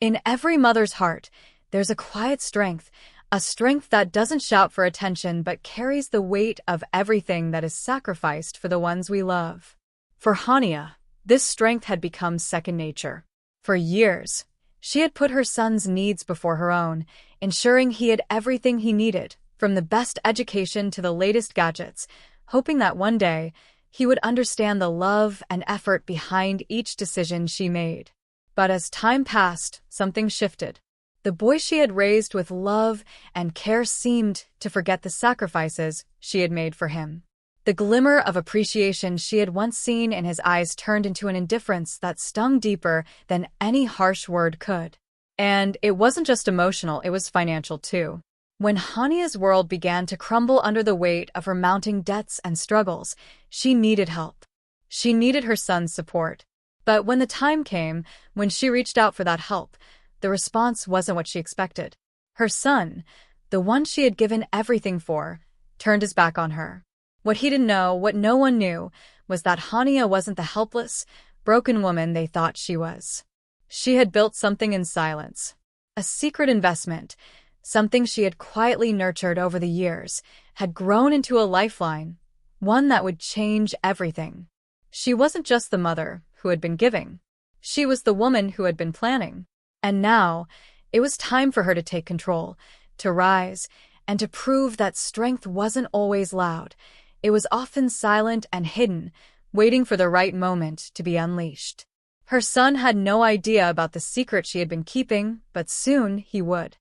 In every mother's heart, there's a quiet strength, a strength that doesn't shout for attention but carries the weight of everything that is sacrificed for the ones we love. For Hania, this strength had become second nature. For years, she had put her son's needs before her own, ensuring he had everything he needed, from the best education to the latest gadgets, hoping that one day he would understand the love and effort behind each decision she made. But as time passed, something shifted. The boy she had raised with love and care seemed to forget the sacrifices she had made for him. The glimmer of appreciation she had once seen in his eyes turned into an indifference that stung deeper than any harsh word could. And it wasn't just emotional, it was financial too. When Hania's world began to crumble under the weight of her mounting debts and struggles, she needed help. She needed her son's support. But when the time came, when she reached out for that help, the response wasn't what she expected. Her son, the one she had given everything for, turned his back on her. What he didn't know, what no one knew, was that Hania wasn't the helpless, broken woman they thought she was. She had built something in silence. A secret investment, something she had quietly nurtured over the years, had grown into a lifeline, one that would change everything. She wasn't just the mother who had been giving. She was the woman who had been planning. And now, it was time for her to take control, to rise, and to prove that strength wasn't always loud. It was often silent and hidden, waiting for the right moment to be unleashed. Her son had no idea about the secret she had been keeping, but soon he would.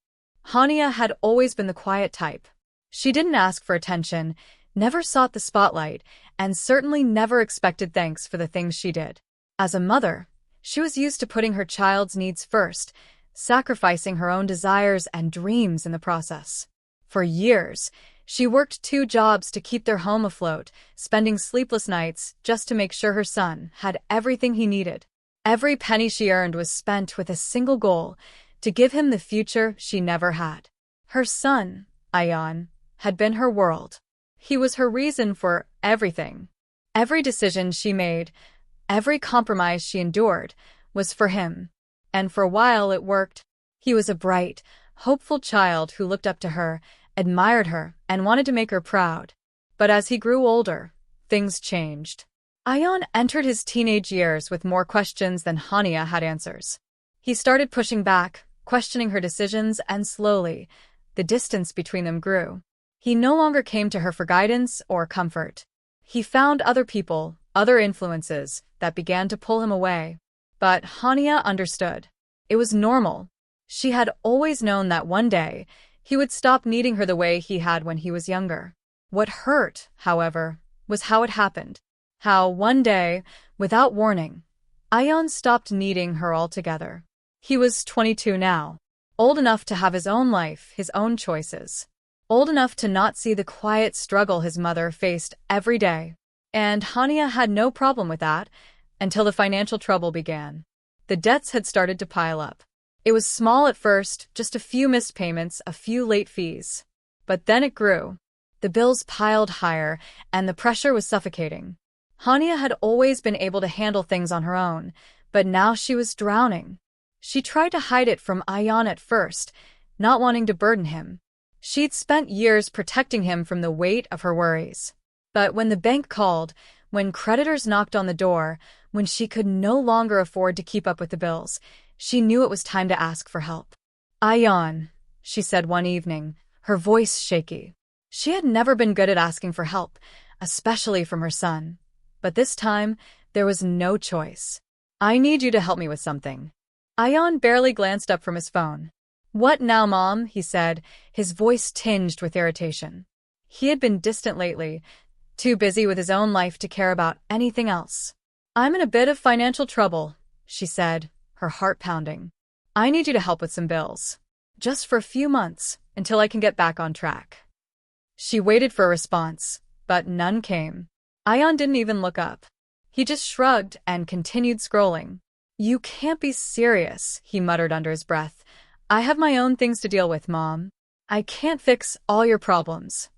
Hania had always been the quiet type. She didn't ask for attention, never sought the spotlight, and certainly never expected thanks for the things she did. As a mother, she was used to putting her child's needs first, sacrificing her own desires and dreams in the process. For years, she worked 2 jobs to keep their home afloat, spending sleepless nights just to make sure her son had everything he needed. Every penny she earned was spent with a single goal: to give him the future she never had. Her son, Ayan, had been her world. He was her reason for everything. Every decision she made, every compromise she endured, was for him. And for a while it worked. He was a bright, hopeful child who looked up to her, admired her, and wanted to make her proud. But as he grew older, things changed. Ayan entered his teenage years with more questions than Hania had answers. He started pushing back, questioning her decisions, and slowly, the distance between them grew. He no longer came to her for guidance or comfort. He found other people, other influences, that began to pull him away. But Hania understood. It was normal. She had always known that one day, he would stop needing her the way he had when he was younger. What hurt, however, was how it happened. How, one day, without warning, Ayan stopped needing her altogether. He was 22 now, old enough to have his own life, his own choices. Old enough to not see the quiet struggle his mother faced every day. And Hania had no problem with that, until the financial trouble began. The debts had started to pile up. It was small at first, just a few missed payments, a few late fees. But then it grew. The bills piled higher, and the pressure was suffocating. Hania had always been able to handle things on her own, but now she was drowning. She tried to hide it from Ayan at first, not wanting to burden him. She'd spent years protecting him from the weight of her worries. But when the bank called, when creditors knocked on the door, when she could no longer afford to keep up with the bills, she knew it was time to ask for help. "Ayan," she said one evening, her voice shaky. She had never been good at asking for help, especially from her son. But this time, there was no choice. "I need you to help me with something." Ayan barely glanced up from his phone. "What now, Mom?" he said, his voice tinged with irritation. He had been distant lately, too busy with his own life to care about anything else. "I'm in a bit of financial trouble," she said, her heart pounding. "I need you to help with some bills. Just for a few months, until I can get back on track." She waited for a response, but none came. Ayan didn't even look up. He just shrugged and continued scrolling. "You can't be serious," he muttered under his breath. "I have my own things to deal with, Mom. I can't fix all your problems."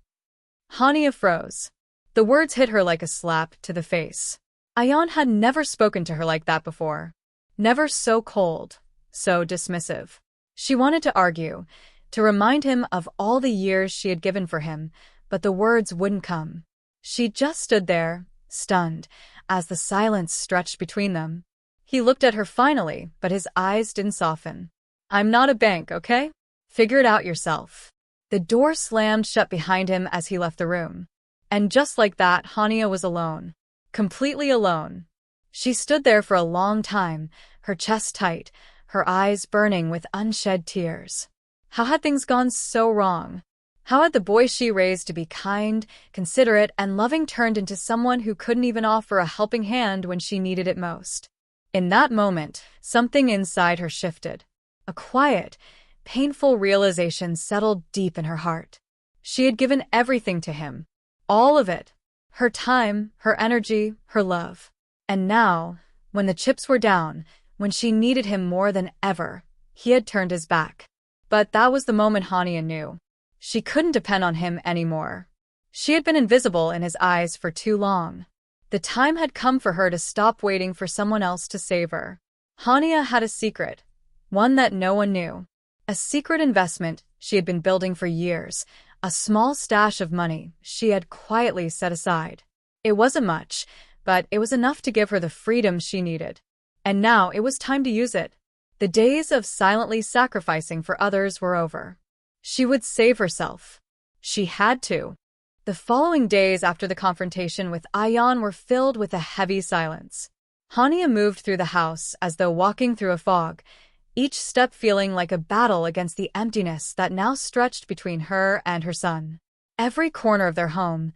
Hania froze. The words hit her like a slap to the face. Ayan had never spoken to her like that before. Never so cold, so dismissive. She wanted to argue, to remind him of all the years she had given for him, but the words wouldn't come. She just stood there, stunned, as the silence stretched between them. He looked at her finally, but his eyes didn't soften. "I'm not a bank, okay? Figure it out yourself." The door slammed shut behind him as he left the room. And just like that, Hania was alone. Completely alone. She stood there for a long time, her chest tight, her eyes burning with unshed tears. How had things gone so wrong? How had the boy she raised to be kind, considerate, and loving turned into someone who couldn't even offer a helping hand when she needed it most? In that moment, something inside her shifted. A quiet, painful realization settled deep in her heart. She had given everything to him. All of it. Her time, her energy, her love. And now, when the chips were down, when she needed him more than ever, he had turned his back. But that was the moment Hania knew. She couldn't depend on him anymore. She had been invisible in his eyes for too long. The time had come for her to stop waiting for someone else to save her. Hania had a secret, one that no one knew. A secret investment she had been building for years, a small stash of money she had quietly set aside. It wasn't much, but it was enough to give her the freedom she needed. And now it was time to use it. The days of silently sacrificing for others were over. She would save herself. She had to. The following days after the confrontation with Ayan were filled with a heavy silence. Hania moved through the house as though walking through a fog, each step feeling like a battle against the emptiness that now stretched between her and her son. Every corner of their home,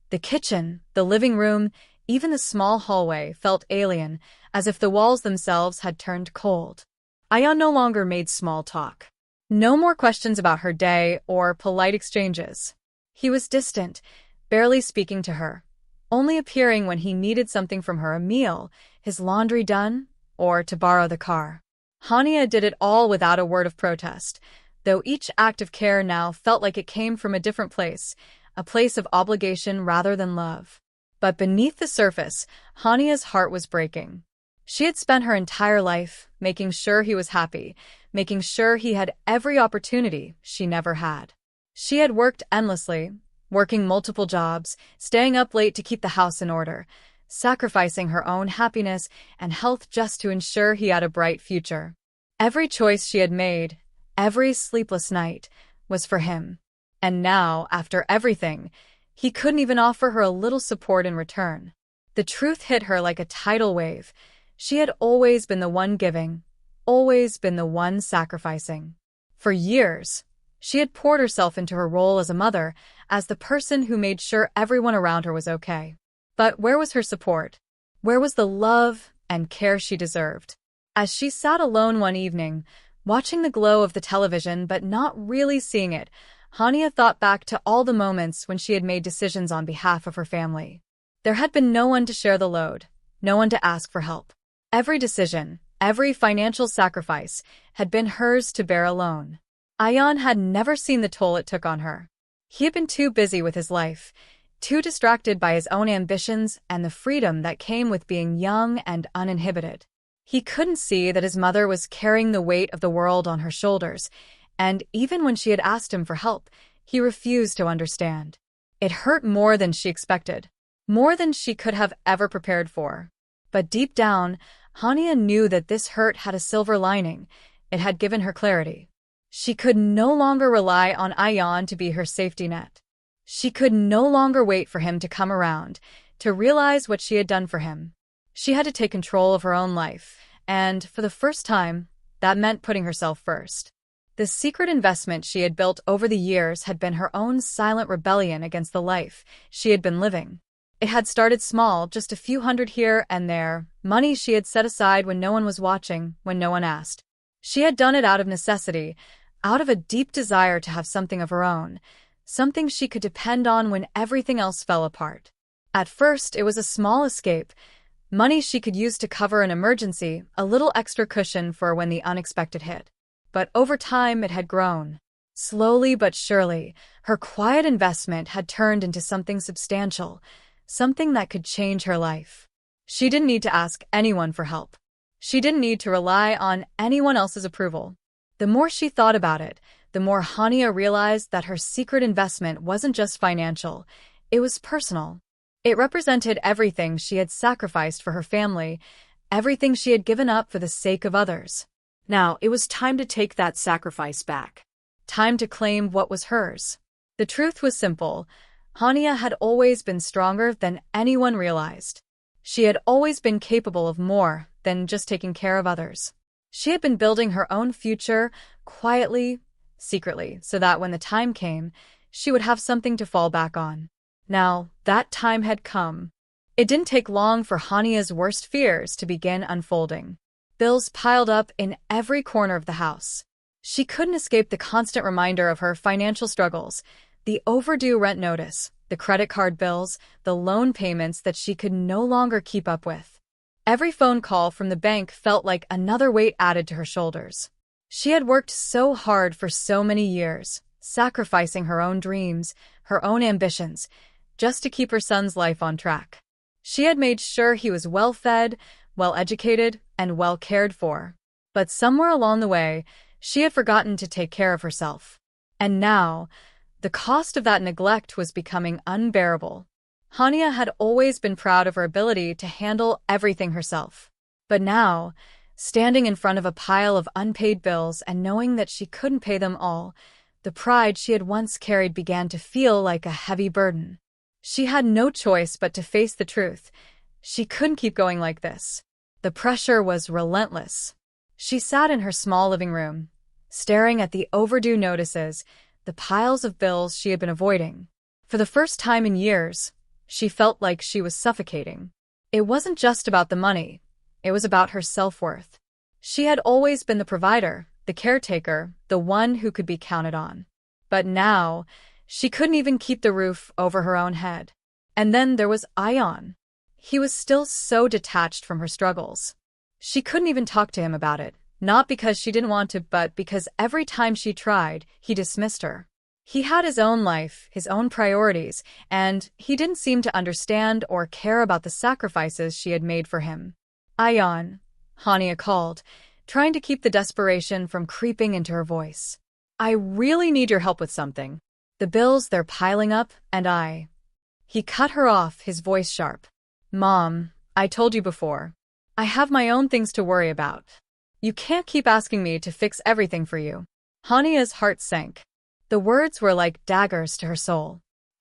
the kitchen, the living room, even the small hallway, felt alien, as if the walls themselves had turned cold. Ayan no longer made small talk. No more questions about her day or polite exchanges. He was distant, barely speaking to her, only appearing when he needed something from her, a meal, his laundry done, or to borrow the car. Hania did it all without a word of protest, though each act of care now felt like it came from a different place, a place of obligation rather than love. But beneath the surface, Hania's heart was breaking. She had spent her entire life making sure he was happy, making sure he had every opportunity she never had. She had worked endlessly, working multiple jobs, staying up late to keep the house in order, sacrificing her own happiness and health just to ensure he had a bright future. Every choice she had made, every sleepless night, was for him. And now, after everything, he couldn't even offer her a little support in return. The truth hit her like a tidal wave. She had always been the one giving, always been the one sacrificing. For years, she had poured herself into her role as a mother, as the person who made sure everyone around her was okay. But where was her support? Where was the love and care she deserved? As she sat alone one evening, watching the glow of the television but not really seeing it, Hania thought back to all the moments when she had made decisions on behalf of her family. There had been no one to share the load, no one to ask for help. Every decision, every financial sacrifice, had been hers to bear alone. Ayan had never seen the toll it took on her. He had been too busy with his life, too distracted by his own ambitions and the freedom that came with being young and uninhibited. He couldn't see that his mother was carrying the weight of the world on her shoulders, and even when she had asked him for help, he refused to understand. It hurt more than she expected, more than she could have ever prepared for. But deep down, Hania knew that this hurt had a silver lining. It had given her clarity. She could no longer rely on Ayan to be her safety net. She could no longer wait for him to come around, to realize what she had done for him. She had to take control of her own life, and, for the first time, that meant putting herself first. The secret investment she had built over the years had been her own silent rebellion against the life she had been living. It had started small, just a few hundred here and there, money she had set aside when no one was watching, when no one asked. She had done it out of necessity, out of a deep desire to have something of her own, something she could depend on when everything else fell apart. At first, it was a small escape, money she could use to cover an emergency, a little extra cushion for when the unexpected hit. But over time, it had grown. Slowly but surely, her quiet investment had turned into something substantial, something that could change her life. She didn't need to ask anyone for help. She didn't need to rely on anyone else's approval. The more she thought about it, the more Hania realized that her secret investment wasn't just financial, it was personal. It represented everything she had sacrificed for her family, everything she had given up for the sake of others. Now, it was time to take that sacrifice back. Time to claim what was hers. The truth was simple. Hania had always been stronger than anyone realized. She had always been capable of more than just taking care of others. She had been building her own future, quietly, secretly, so that when the time came, she would have something to fall back on. Now, that time had come. It didn't take long for Hania's worst fears to begin unfolding. Bills piled up in every corner of the house. She couldn't escape the constant reminder of her financial struggles, the overdue rent notice, the credit card bills, the loan payments that she could no longer keep up with. Every phone call from the bank felt like another weight added to her shoulders. She had worked so hard for so many years, sacrificing her own dreams, her own ambitions, just to keep her son's life on track. She had made sure he was well-fed, well-educated, and well-cared for. But somewhere along the way, she had forgotten to take care of herself. And now, the cost of that neglect was becoming unbearable. Hania had always been proud of her ability to handle everything herself. But now, standing in front of a pile of unpaid bills and knowing that she couldn't pay them all, the pride she had once carried began to feel like a heavy burden. She had no choice but to face the truth. She couldn't keep going like this. The pressure was relentless. She sat in her small living room, staring at the overdue notices, the piles of bills she had been avoiding. For the first time in years, she felt like she was suffocating. It wasn't just about the money. It was about her self-worth. She had always been the provider, the caretaker, the one who could be counted on. But now, she couldn't even keep the roof over her own head. And then there was Ion. He was still so detached from her struggles. She couldn't even talk to him about it, not because she didn't want to, but because every time she tried, he dismissed her. He had his own life, his own priorities, and he didn't seem to understand or care about the sacrifices she had made for him. Ion, Hania called, trying to keep the desperation from creeping into her voice. I really need your help with something. The bills, they're piling up, and He cut her off, his voice sharp. Mom, I told you before. I have my own things to worry about. You can't keep asking me to fix everything for you. Hania's heart sank. The words were like daggers to her soul.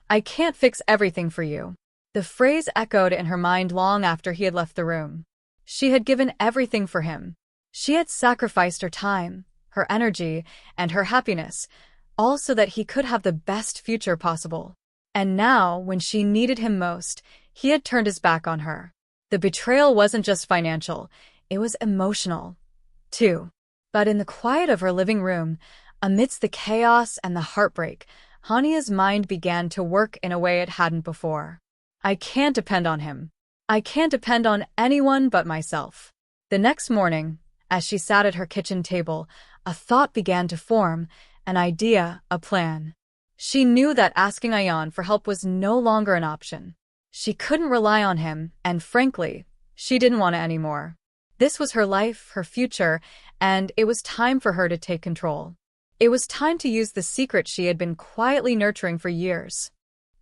I can't fix everything for you. The phrase echoed in her mind long after he had left the room. She had given everything for him. She had sacrificed her time, her energy, and her happiness, all so that he could have the best future possible. And now, when she needed him most, he had turned his back on her. The betrayal wasn't just financial, it was emotional, too. But in the quiet of her living room, amidst the chaos and the heartbreak, Hania's mind began to work in a way it hadn't before. I can't depend on him. I can't depend on anyone but myself. The next morning, as she sat at her kitchen table, a thought began to form, an idea, a plan. She knew that asking Ion for help was no longer an option. She couldn't rely on him, and frankly, she didn't want it anymore. This was her life, her future, and it was time for her to take control. It was time to use the secret she had been quietly nurturing for years.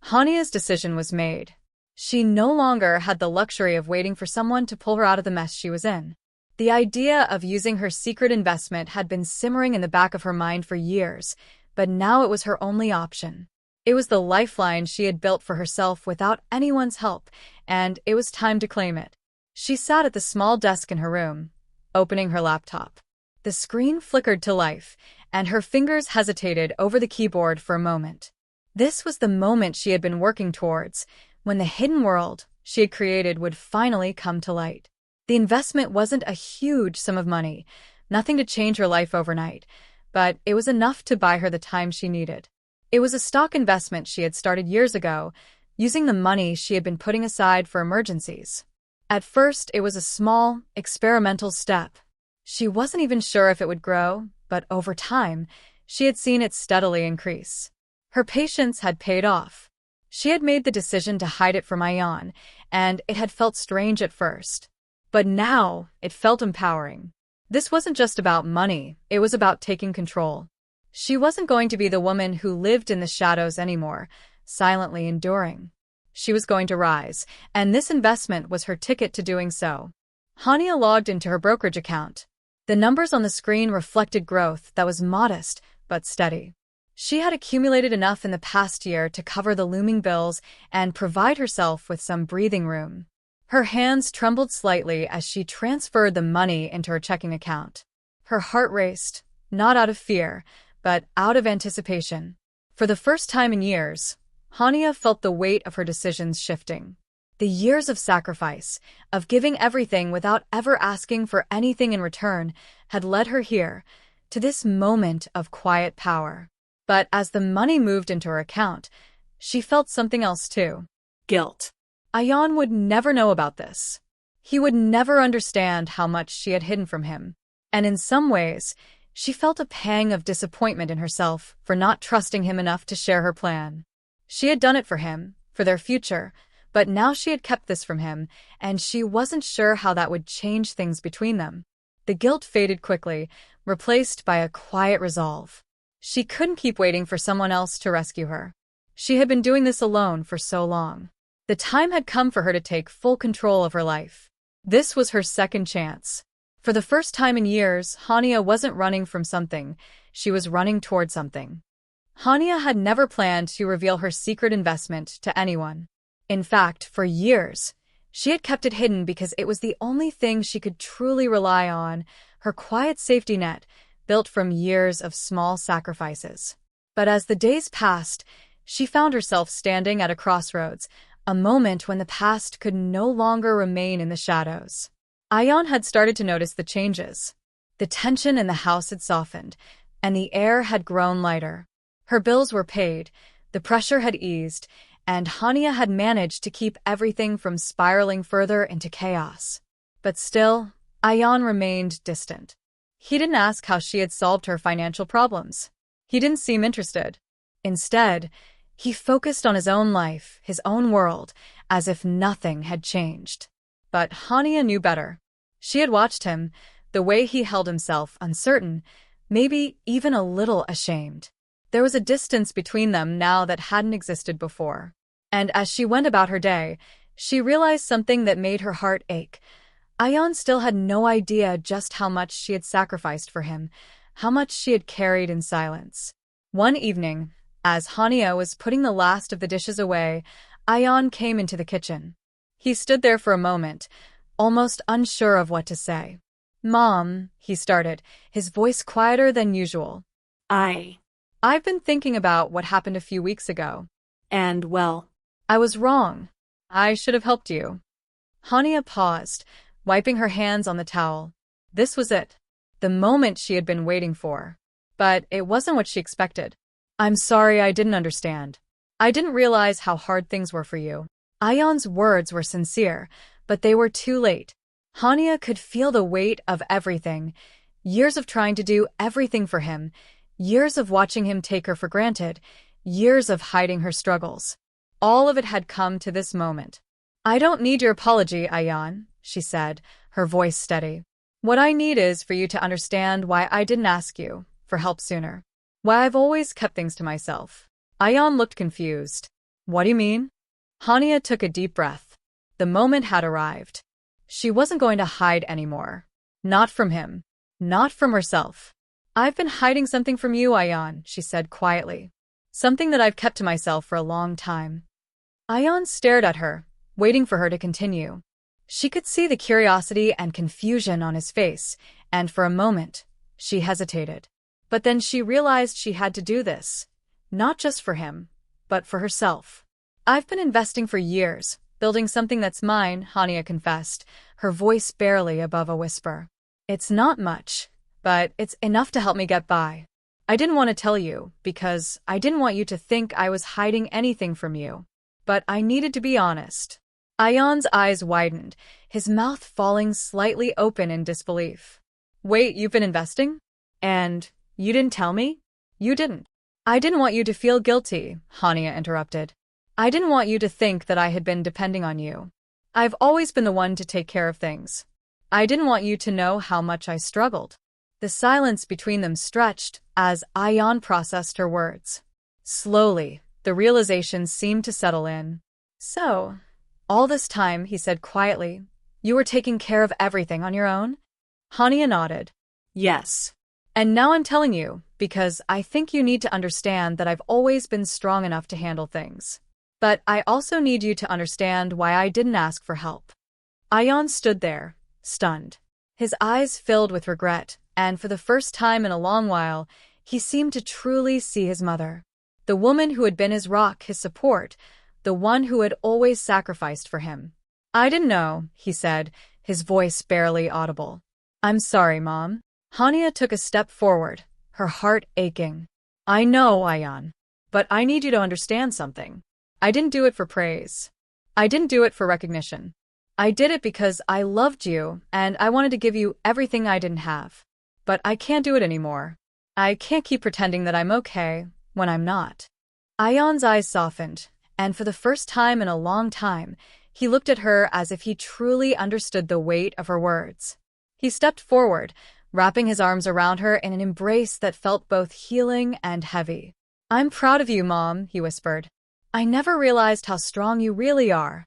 Hania's decision was made. She no longer had the luxury of waiting for someone to pull her out of the mess she was in. The idea of using her secret investment had been simmering in the back of her mind for years, but now it was her only option. It was the lifeline she had built for herself without anyone's help, and it was time to claim it. She sat at the small desk in her room, opening her laptop. The screen flickered to life, and her fingers hesitated over the keyboard for a moment. This was the moment she had been working towards, when the hidden world she had created would finally come to light. The investment wasn't a huge sum of money, nothing to change her life overnight, but it was enough to buy her the time she needed. It was a stock investment she had started years ago, using the money she had been putting aside for emergencies. At first, it was a small, experimental step. She wasn't even sure if it would grow, but over time, she had seen it steadily increase. Her patience had paid off. She had made the decision to hide it from Ion, and it had felt strange at first. But now, it felt empowering. This wasn't just about money, it was about taking control. She wasn't going to be the woman who lived in the shadows anymore, silently enduring. She was going to rise, and this investment was her ticket to doing so. Hania logged into her brokerage account. The numbers on the screen reflected growth that was modest but steady. She had accumulated enough in the past year to cover the looming bills and provide herself with some breathing room. Her hands trembled slightly as she transferred the money into her checking account. Her heart raced, not out of fear, but out of anticipation. For the first time in years, Hania felt the weight of her decisions shifting. The years of sacrifice, of giving everything without ever asking for anything in return, had led her here, to this moment of quiet power. But as the money moved into her account, she felt something else too. Guilt. Ayan would never know about this. He would never understand how much she had hidden from him. And in some ways, she felt a pang of disappointment in herself for not trusting him enough to share her plan. She had done it for him, for their future, but now she had kept this from him, and she wasn't sure how that would change things between them. The guilt faded quickly, replaced by a quiet resolve. She couldn't keep waiting for someone else to rescue her. She had been doing this alone for so long. The time had come for her to take full control of her life. This was her second chance. For the first time in years, Hania wasn't running from something, she was running toward something. Hania had never planned to reveal her secret investment to anyone. In fact, for years, she had kept it hidden because it was the only thing she could truly rely on, her quiet safety net, built from years of small sacrifices. But as the days passed, she found herself standing at a crossroads, a moment when the past could no longer remain in the shadows. Ayan had started to notice the changes. The tension in the house had softened, and the air had grown lighter. Her bills were paid, the pressure had eased, and Hania had managed to keep everything from spiraling further into chaos. But still, Ayan remained distant. He didn't ask how she had solved her financial problems. He didn't seem interested. Instead, he focused on his own life, his own world, as if nothing had changed. But Hania knew better. She had watched him, the way he held himself, uncertain, maybe even a little ashamed. There was a distance between them now that hadn't existed before. And as she went about her day, she realized something that made her heart ache. Ayan still had no idea just how much she had sacrificed for him, how much she had carried in silence. One evening, as Hania was putting the last of the dishes away, Ayan came into the kitchen. He stood there for a moment, almost unsure of what to say. "Mom," he started, his voice quieter than usual. I've been thinking about what happened a few weeks ago. And, well, I was wrong. I should have helped you." Hania paused, wiping her hands on the towel. This was it. The moment she had been waiting for. But it wasn't what she expected. "I'm sorry I didn't understand. I didn't realize how hard things were for you." Ayan's words were sincere, but they were too late. Hania could feel the weight of everything. Years of trying to do everything for him. Years of watching him take her for granted. Years of hiding her struggles. All of it had come to this moment. "I don't need your apology, Ayan," she said, her voice steady. "What I need is for you to understand why I didn't ask you for help sooner. Why I've always kept things to myself." Ayan looked confused. "What do you mean?" Hania took a deep breath. The moment had arrived. She wasn't going to hide anymore. Not from him. Not from herself. "I've been hiding something from you, Ayan," she said quietly. "Something that I've kept to myself for a long time." Ayan stared at her, waiting for her to continue. She could see the curiosity and confusion on his face, and for a moment, she hesitated. But then she realized she had to do this. Not just for him, but for herself. "I've been investing for years, building something that's mine," Hania confessed, her voice barely above a whisper. "It's not much, but it's enough to help me get by. I didn't want to tell you, because I didn't want you to think I was hiding anything from you. But I needed to be honest." Ayan's eyes widened, his mouth falling slightly open in disbelief. "Wait, you've been investing? And you didn't tell me?" "You didn't." "I didn't want you to feel guilty," Hania interrupted. "I didn't want you to think that I had been depending on you. I've always been the one to take care of things. I didn't want you to know how much I struggled. The silence between them stretched as Ayan processed her words. Slowly, the realization seemed to settle in. So, all this time, he said quietly, you were taking care of everything on your own? Hania nodded. Yes. And now I'm telling you, because I think you need to understand that I've always been strong enough to handle things. But I also need you to understand why I didn't ask for help. Ayan stood there, stunned. His eyes filled with regret, and for the first time in a long while, he seemed to truly see his mother. The woman who had been his rock, his support, the one who had always sacrificed for him. I didn't know, he said, his voice barely audible. I'm sorry, Mom. Hania took a step forward, her heart aching. I know, Ayan. But I need you to understand something. I didn't do it for praise. I didn't do it for recognition. I did it because I loved you, and I wanted to give you everything I didn't have. But I can't do it anymore. I can't keep pretending that I'm okay when I'm not. Ayan's eyes softened, and for the first time in a long time, he looked at her as if he truly understood the weight of her words. He stepped forward, wrapping his arms around her in an embrace that felt both healing and heavy. I'm proud of you, Mom, he whispered. I never realized how strong you really are.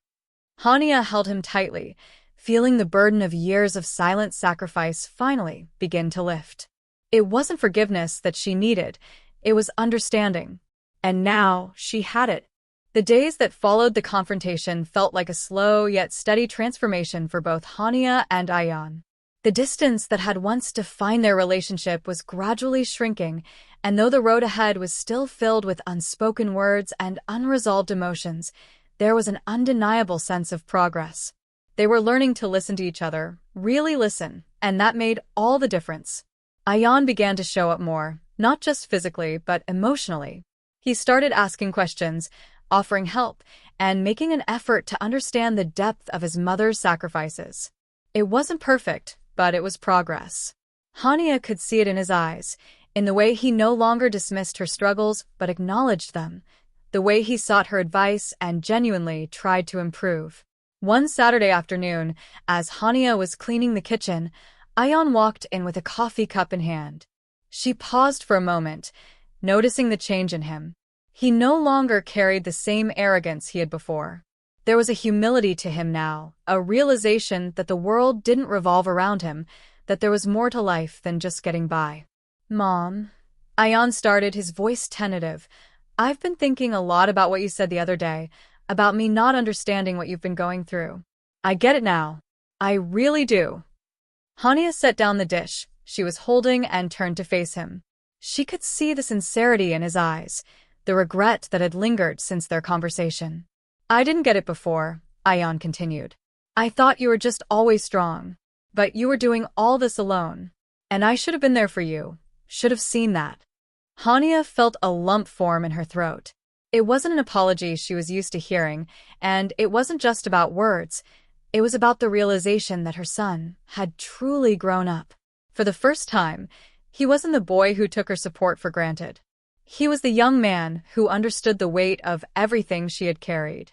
Hania held him tightly, feeling the burden of years of silent sacrifice finally begin to lift. It wasn't forgiveness that she needed, it was understanding. And now she had it. The days that followed the confrontation felt like a slow yet steady transformation for both Hania and Ayan. The distance that had once defined their relationship was gradually shrinking, and though the road ahead was still filled with unspoken words and unresolved emotions, there was an undeniable sense of progress. They were learning to listen to each other, really listen, and that made all the difference. Ayan began to show up more, not just physically, but emotionally. He started asking questions, offering help, and making an effort to understand the depth of his mother's sacrifices. It wasn't perfect, but it was progress. Hania could see it in his eyes, in the way he no longer dismissed her struggles but acknowledged them, the way he sought her advice and genuinely tried to improve. One Saturday afternoon, as Hania was cleaning the kitchen, Ayan walked in with a coffee cup in hand. She paused for a moment, noticing the change in him. He no longer carried the same arrogance he had before. There was a humility to him now, a realization that the world didn't revolve around him, that there was more to life than just getting by. Mom, Ayan started, his voice tentative. I've been thinking a lot about what you said the other day, about me not understanding what you've been going through. I get it now. I really do. Hania set down the dish she was holding and turned to face him. She could see the sincerity in his eyes, the regret that had lingered since their conversation. I didn't get it before, Ayan continued. I thought you were just always strong. But you were doing all this alone. And I should have been there for you, should have seen that. Hania felt a lump form in her throat. It wasn't an apology she was used to hearing, and it wasn't just about words. It was about the realization that her son had truly grown up. For the first time, he wasn't the boy who took her support for granted. He was the young man who understood the weight of everything she had carried.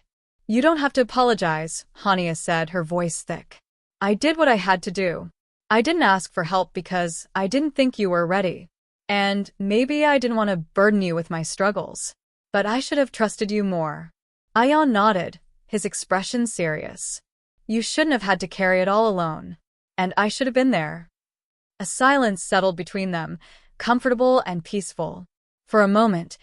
You don't have to apologize, Hania said, her voice thick. I did what I had to do. I didn't ask for help because I didn't think you were ready. And maybe I didn't want to burden you with my struggles. But I should have trusted you more. Ayan nodded, his expression serious. You shouldn't have had to carry it all alone. And I should have been there. A silence settled between them, comfortable and peaceful. For a moment,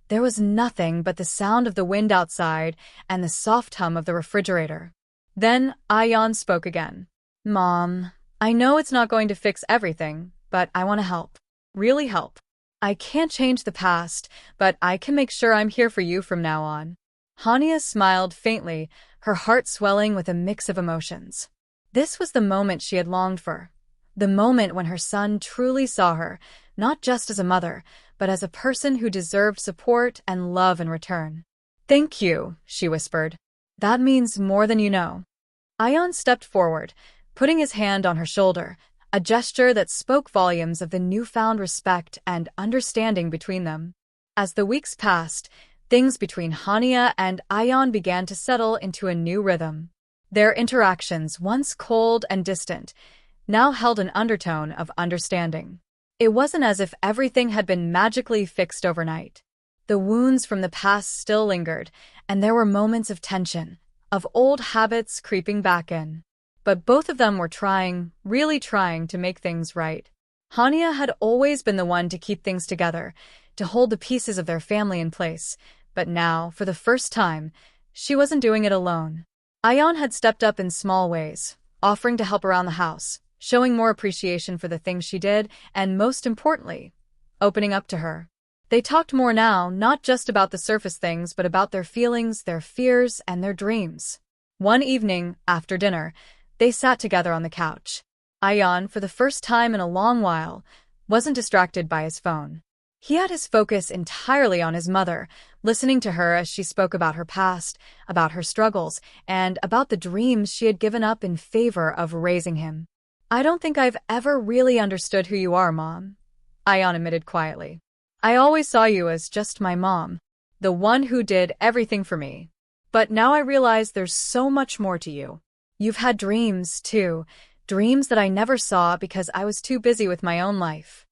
there was nothing but the sound of the wind outside and the soft hum of the refrigerator. Then Ayan spoke again. Mom, I know it's not going to fix everything, but I want to help. Really help. I can't change the past, but I can make sure I'm here for you from now on. Hania smiled faintly, her heart swelling with a mix of emotions. This was the moment she had longed for. The moment when her son truly saw her, not just as a mother, but as a person who deserved support and love in return. Thank you, she whispered. That means more than you know. Ayan stepped forward, putting his hand on her shoulder, a gesture that spoke volumes of the newfound respect and understanding between them. As the weeks passed, things between Hania and Ayan began to settle into a new rhythm. Their interactions, once cold and distant, now held an undertone of understanding. It wasn't as if everything had been magically fixed overnight. The wounds from the past still lingered, and there were moments of tension, of old habits creeping back in. But both of them were trying, really trying to make things right. Hania had always been the one to keep things together, to hold the pieces of their family in place, but now, for the first time, she wasn't doing it alone. Ayan had stepped up in small ways, offering to help around the house, showing more appreciation for the things she did, and most importantly, opening up to her. They talked more now, not just about the surface things, but about their feelings, their fears, and their dreams. One evening, after dinner, they sat together on the couch. Ayan, for the first time in a long while, wasn't distracted by his phone. He had his focus entirely on his mother, listening to her as she spoke about her past, about her struggles, and about the dreams she had given up in favor of raising him. "I don't think I've ever really understood who you are, Mom," Ayan admitted quietly. "I always saw you as just my mom, the one who did everything for me. But now I realize there's so much more to you. You've had dreams, too, dreams that I never saw because I was too busy with my own life."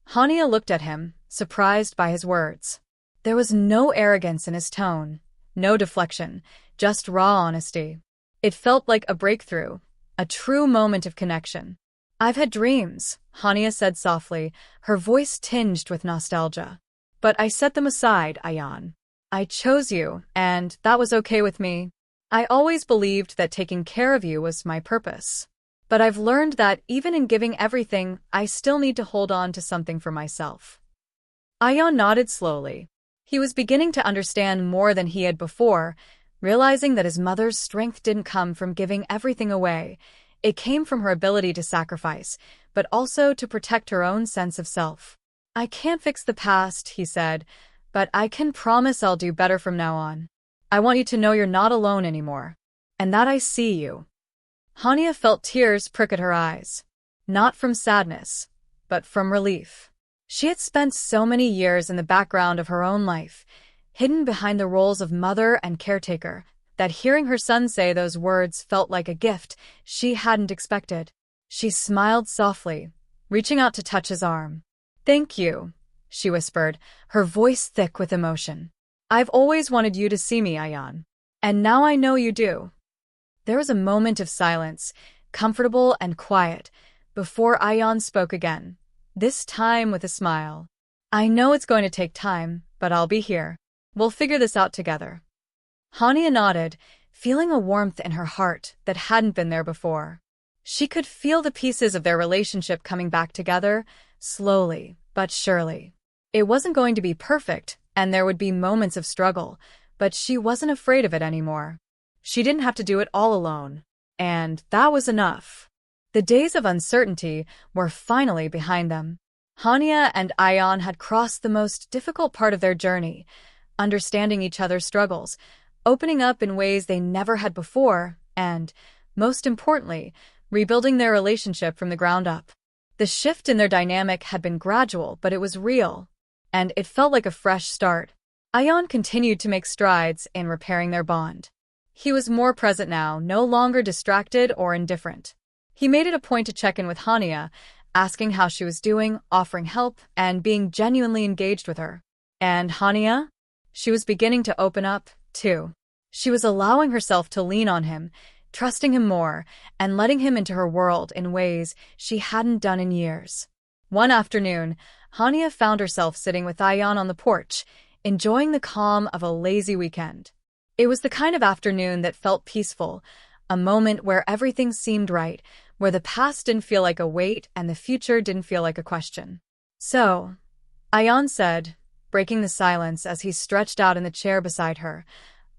Hania looked at him, surprised by his words. There was no arrogance in his tone, no deflection, just raw honesty. It felt like a breakthrough, a true moment of connection. "I've had dreams," Hania said softly, her voice tinged with nostalgia. "But I set them aside, Ayan. I chose you, and that was okay with me. I always believed that taking care of you was my purpose. But I've learned that even in giving everything, I still need to hold on to something for myself." Ayan nodded slowly. He was beginning to understand more than he had before, realizing that his mother's strength didn't come from giving everything away. It came from her ability to sacrifice, but also to protect her own sense of self. "I can't fix the past," he said, "but I can promise I'll do better from now on. I want you to know you're not alone anymore, and that I see you." Hania felt tears prick at her eyes, not from sadness, but from relief. She had spent so many years in the background of her own life, hidden behind the roles of mother and caretaker, that hearing her son say those words felt like a gift she hadn't expected. She smiled softly, reaching out to touch his arm. "Thank you," she whispered, her voice thick with emotion. "I've always wanted you to see me, Ayan. And now I know you do." There was a moment of silence, comfortable and quiet, before Ayan spoke again, this time with a smile. "I know it's going to take time, but I'll be here. We'll figure this out together." Hania nodded, feeling a warmth in her heart that hadn't been there before. She could feel the pieces of their relationship coming back together, slowly but surely. It wasn't going to be perfect, and there would be moments of struggle, but she wasn't afraid of it anymore. She didn't have to do it all alone, and that was enough. The days of uncertainty were finally behind them. Hania and Ayan had crossed the most difficult part of their journey, understanding each other's struggles, opening up in ways they never had before, and, most importantly, rebuilding their relationship from the ground up. The shift in their dynamic had been gradual, but it was real, and it felt like a fresh start. Ayan continued to make strides in repairing their bond. He was more present now, no longer distracted or indifferent. He made it a point to check in with Hania, asking how she was doing, offering help, and being genuinely engaged with her. And Hania? She was beginning to open up, too. She was allowing herself to lean on him, trusting him more, and letting him into her world in ways she hadn't done in years. One afternoon, Hania found herself sitting with Ayan on the porch, enjoying the calm of a lazy weekend. It was the kind of afternoon that felt peaceful, a moment where everything seemed right, where the past didn't feel like a weight and the future didn't feel like a question. "So," Ayan said, breaking the silence as he stretched out in the chair beside her,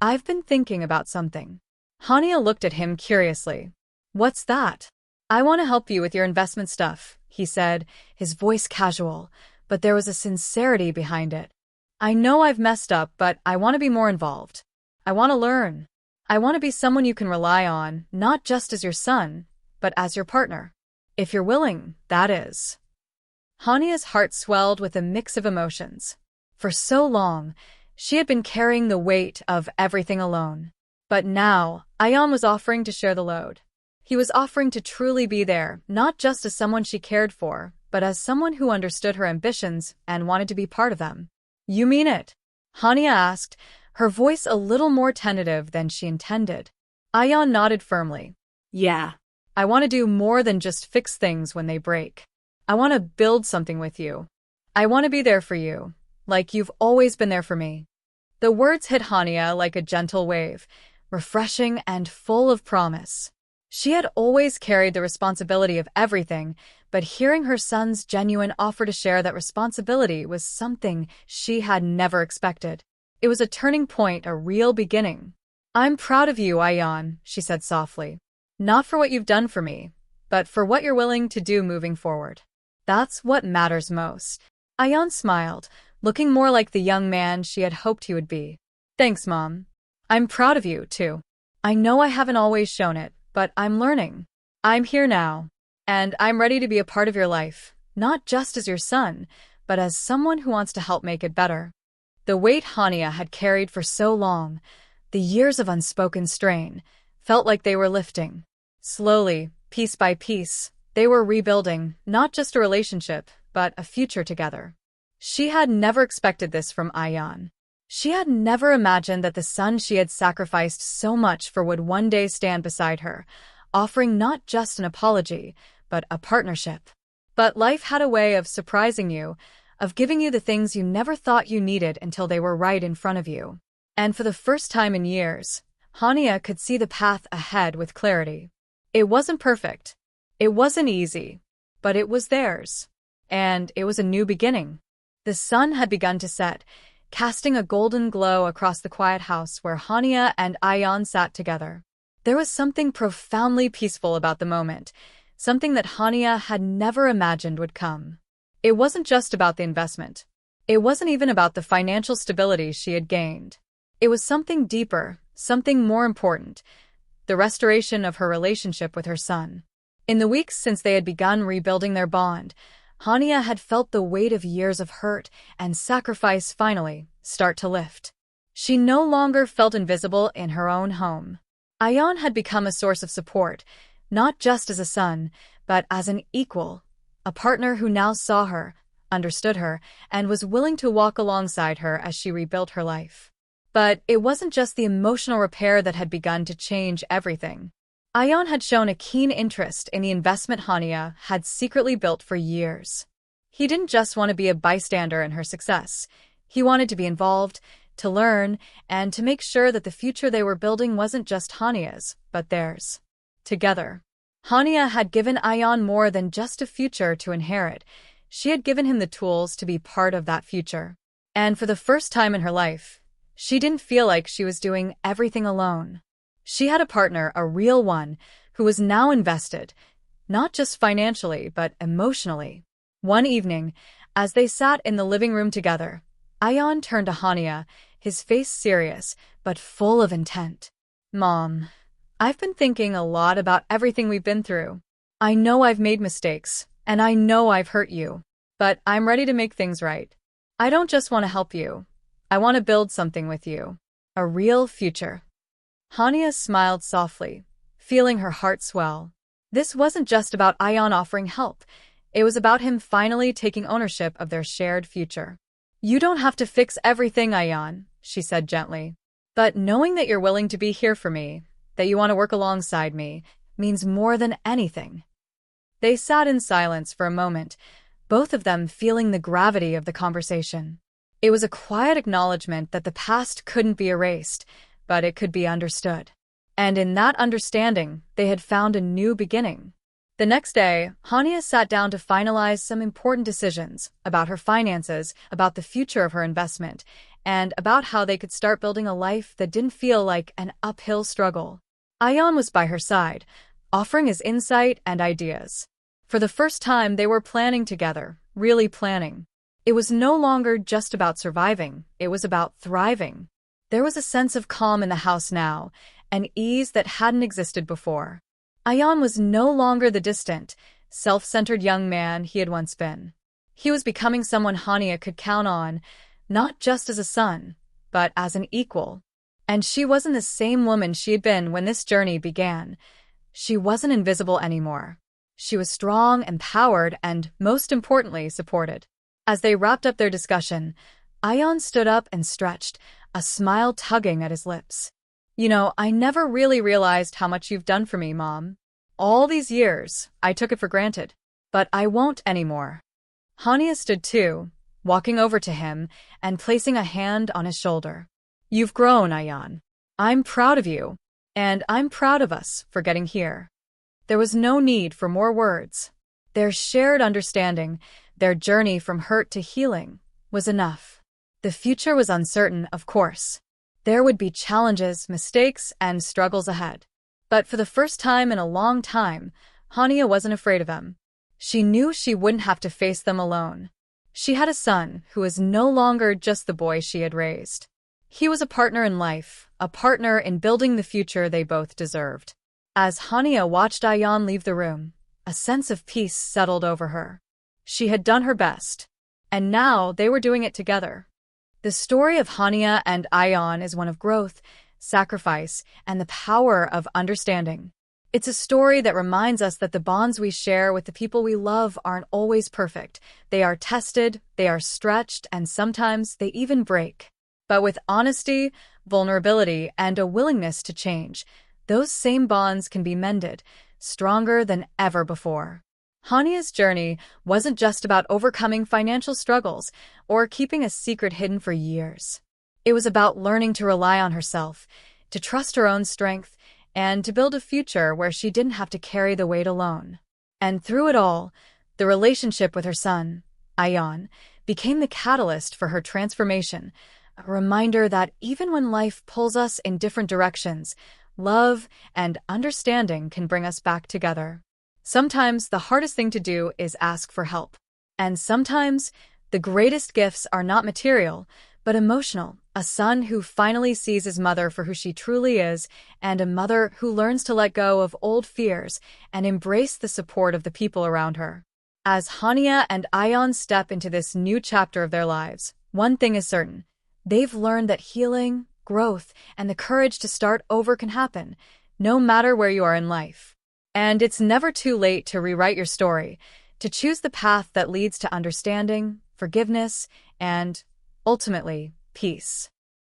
"I've been thinking about something." Hania looked at him curiously. "What's that?" "I want to help you with your investment stuff," he said, his voice casual, but there was a sincerity behind it. "I know I've messed up, but I want to be more involved. I want to learn. I want to be someone you can rely on, not just as your son, but as your partner. If you're willing, that is." Hania's heart swelled with a mix of emotions. For so long, she had been carrying the weight of everything alone. But now, Ayan was offering to share the load. He was offering to truly be there, not just as someone she cared for, but as someone who understood her ambitions and wanted to be part of them. You mean it? Hania asked, her voice a little more tentative than she intended. Ayan nodded firmly. Yeah. I want to do more than just fix things when they break. I want to build something with you. I want to be there for you, like you've always been there for me. The words hit Hania like a gentle wave, refreshing and full of promise. She had always carried the responsibility of everything, but hearing her son's genuine offer to share that responsibility was something she had never expected. It was a turning point, a real beginning. I'm proud of you, Ayan, she said softly. Not for what you've done for me, but for what you're willing to do moving forward. That's what matters most. Ayan smiled, looking more like the young man she had hoped he would be. Thanks, Mom. I'm proud of you, too. I know I haven't always shown it, but I'm learning. I'm here now, and I'm ready to be a part of your life, not just as your son, but as someone who wants to help make it better. The weight Hania had carried for so long, the years of unspoken strain, felt like they were lifting. Slowly, piece by piece, they were rebuilding not just a relationship, but a future together. She had never expected this from Ayan. She had never imagined that the son she had sacrificed so much for would one day stand beside her, offering not just an apology, but a partnership. But life had a way of surprising you, of giving you the things you never thought you needed until they were right in front of you. And for the first time in years, Hania could see the path ahead with clarity. It wasn't perfect. It wasn't easy. But it was theirs. And it was a new beginning. The sun had begun to set, casting a golden glow across the quiet house where Hania and Ayan sat together. There was something profoundly peaceful about the moment, something that Hania had never imagined would come. It wasn't just about the investment. It wasn't even about the financial stability she had gained. It was something deeper, something more important, the restoration of her relationship with her son. In the weeks since they had begun rebuilding their bond, Hania had felt the weight of years of hurt and sacrifice finally start to lift. She no longer felt invisible in her own home. Ayan had become a source of support, not just as a son, but as an equal, a partner who now saw her, understood her, and was willing to walk alongside her as she rebuilt her life. But it wasn't just the emotional repair that had begun to change everything. Ayan had shown a keen interest in the investment Hania had secretly built for years. He didn't just want to be a bystander in her success. He wanted to be involved, to learn, and to make sure that the future they were building wasn't just Hania's, but theirs. Together, Hania had given Ayan more than just a future to inherit. She had given him the tools to be part of that future. And for the first time in her life, she didn't feel like she was doing everything alone. She had a partner, a real one, who was now invested, not just financially, but emotionally. One evening, as they sat in the living room together, Ayan turned to Hania, his face serious, but full of intent. Mom, I've been thinking a lot about everything we've been through. I know I've made mistakes, and I know I've hurt you, but I'm ready to make things right. I don't just want to help you. I want to build something with you. A real future. Hania smiled softly, feeling her heart swell. This wasn't just about Ayan offering help. It was about him finally taking ownership of their shared future. You don't have to fix everything, Ayan, she said gently. But knowing that you're willing to be here for me, that you want to work alongside me, means more than anything. They sat in silence for a moment, both of them feeling the gravity of the conversation. It was a quiet acknowledgement that the past couldn't be erased, but it could be understood. And in that understanding, they had found a new beginning. The next day, Hania sat down to finalize some important decisions about her finances, about the future of her investment, and about how they could start building a life that didn't feel like an uphill struggle. Ayan was by her side, offering his insight and ideas. For the first time, they were planning together, really planning. It was no longer just about surviving, it was about thriving. There was a sense of calm in the house now, an ease that hadn't existed before. Ayan was no longer the distant, self-centered young man he had once been. He was becoming someone Hania could count on, not just as a son, but as an equal. And she wasn't the same woman she had been when this journey began. She wasn't invisible anymore. She was strong, empowered, and, most importantly, supported. As they wrapped up their discussion, Ion stood up and stretched, a smile tugging at his lips. I never really realized how much you've done for me, Mom. All these years, I took it for granted. But I won't anymore. Hania stood too, walking over to him and placing a hand on his shoulder. You've grown, Ion. I'm proud of you. And I'm proud of us for getting here. There was no need for more words. Their shared understanding, their journey from hurt to healing, was enough. The future was uncertain, of course. There would be challenges, mistakes, and struggles ahead. But for the first time in a long time, Hania wasn't afraid of them. She knew she wouldn't have to face them alone. She had a son who was no longer just the boy she had raised. He was a partner in life, a partner in building the future they both deserved. As Hania watched Ion leave the room, a sense of peace settled over her. She had done her best, and now they were doing it together. The story of Hania and Ion is one of growth, sacrifice, and the power of understanding. It's a story that reminds us that the bonds we share with the people we love aren't always perfect. They are tested, they are stretched, and sometimes they even break. But with honesty, vulnerability, and a willingness to change, those same bonds can be mended, stronger than ever before. Hania's journey wasn't just about overcoming financial struggles or keeping a secret hidden for years. It was about learning to rely on herself, to trust her own strength, and to build a future where she didn't have to carry the weight alone. And through it all, the relationship with her son, Ion, became the catalyst for her transformation, a reminder that even when life pulls us in different directions, love and understanding can bring us back together. Sometimes the hardest thing to do is ask for help. And sometimes the greatest gifts are not material, but emotional. A son who finally sees his mother for who she truly is, and a mother who learns to let go of old fears and embrace the support of the people around her. As Hania and Ion step into this new chapter of their lives, one thing is certain. They've learned that healing, growth, and the courage to start over can happen, no matter where you are in life. And it's never too late to rewrite your story, to choose the path that leads to understanding, forgiveness, and, ultimately, peace.